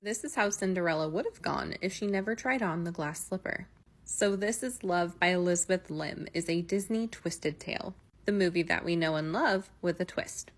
This is how Cinderella would have gone if she never tried on the glass slipper. So This Is Love by Elizabeth Lim is a Disney twisted tale, the movie that we know and love with a twist.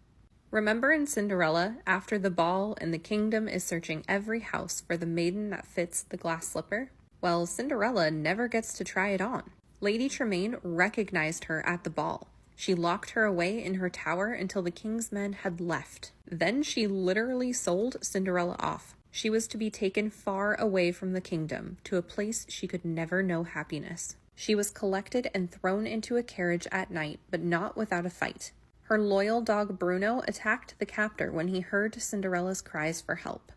Remember in Cinderella, after the ball and the kingdom is searching every house for the maiden that fits the glass slipper? Well, Cinderella never gets to try it on. Lady Tremaine recognized her at the ball. She locked her away in her tower until the king's men had left. Then she literally sold Cinderella off. She was to be taken far away from the kingdom, to a place she could never know happiness. She was collected and thrown into a carriage at night, but not without a fight. Her loyal dog Bruno attacked the captor when he heard Cinderella's cries for help.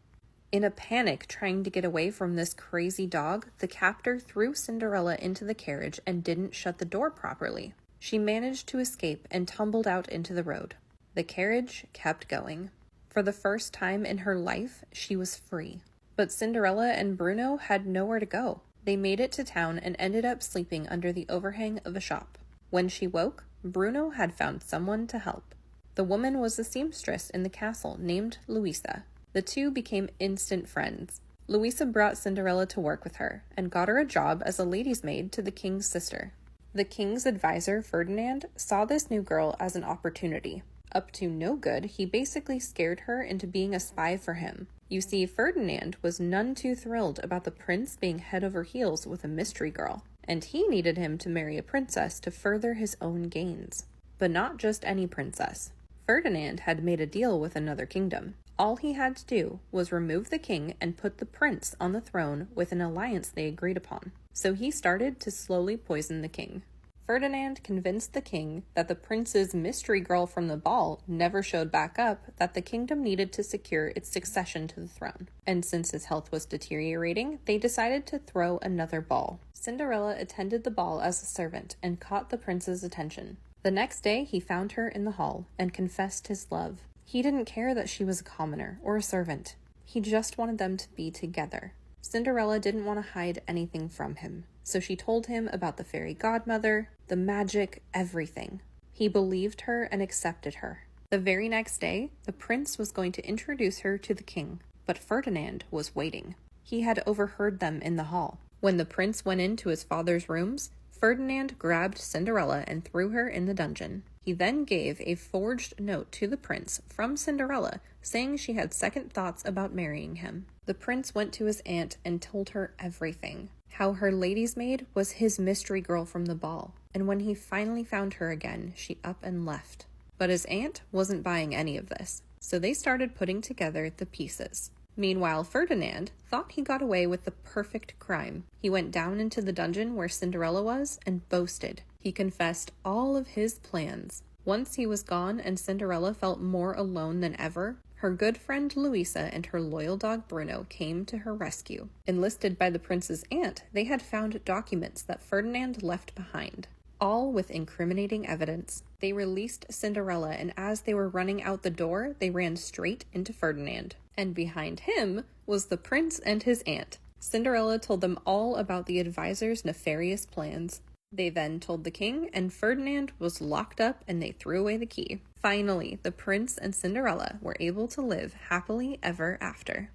In a panic trying to get away from this crazy dog, the captor threw Cinderella into the carriage and didn't shut the door properly. She managed to escape and tumbled out into the road. The carriage kept going. For the first time in her life, she was free. But Cinderella and Bruno had nowhere to go. They made it to town and ended up sleeping under the overhang of a shop. When she woke, Bruno had found someone to help. The woman was a seamstress in the castle named Louisa. The two became instant friends. Louisa brought Cinderella to work with her and got her a job as a lady's maid to the king's sister. The king's advisor, Ferdinand, saw this new girl as an opportunity. Up to no good, he basically scared her into being a spy for him. You see, Ferdinand was none too thrilled about the prince being head over heels with a mystery girl, and he needed him to marry a princess to further his own gains. But not just any princess. Ferdinand had made a deal with another kingdom. All he had to do was remove the king and put the prince on the throne with an alliance they agreed upon. So he started to slowly poison the king. Ferdinand convinced the king that the prince's mystery girl from the ball never showed back up, that the kingdom needed to secure its succession to the throne. And since his health was deteriorating, they decided to throw another ball. Cinderella attended the ball as a servant and caught the prince's attention. The next day, he found her in the hall and confessed his love. He didn't care that she was a commoner or a servant. He just wanted them to be together. Cinderella didn't want to hide anything from him, so she told him about the fairy godmother, the magic, everything. He believed her and accepted her. The very next day, the prince was going to introduce her to the king, but Ferdinand was waiting. He had overheard them in the hall. When the prince went into his father's rooms, Ferdinand grabbed Cinderella and threw her in the dungeon. He then gave a forged note to the prince from Cinderella, saying she had second thoughts about marrying him. The prince went to his aunt and told her everything. How her lady's maid was his mystery girl from the ball, and when he finally found her again, she up and left. But his aunt wasn't buying any of this, so they started putting together the pieces. Meanwhile, Ferdinand thought he got away with the perfect crime. He went down into the dungeon where Cinderella was and boasted. He confessed all of his plans. Once he was gone and Cinderella felt more alone than ever, her good friend Louisa and her loyal dog Bruno came to her rescue. Enlisted by the prince's aunt, they had found documents that Ferdinand left behind, all with incriminating evidence. They released Cinderella, and as they were running out the door, they ran straight into Ferdinand. And behind him was the prince and his aunt. Cinderella told them all about the advisor's nefarious plans. They then told the king, and Ferdinand was locked up and they threw away the key. Finally, the prince and Cinderella were able to live happily ever after.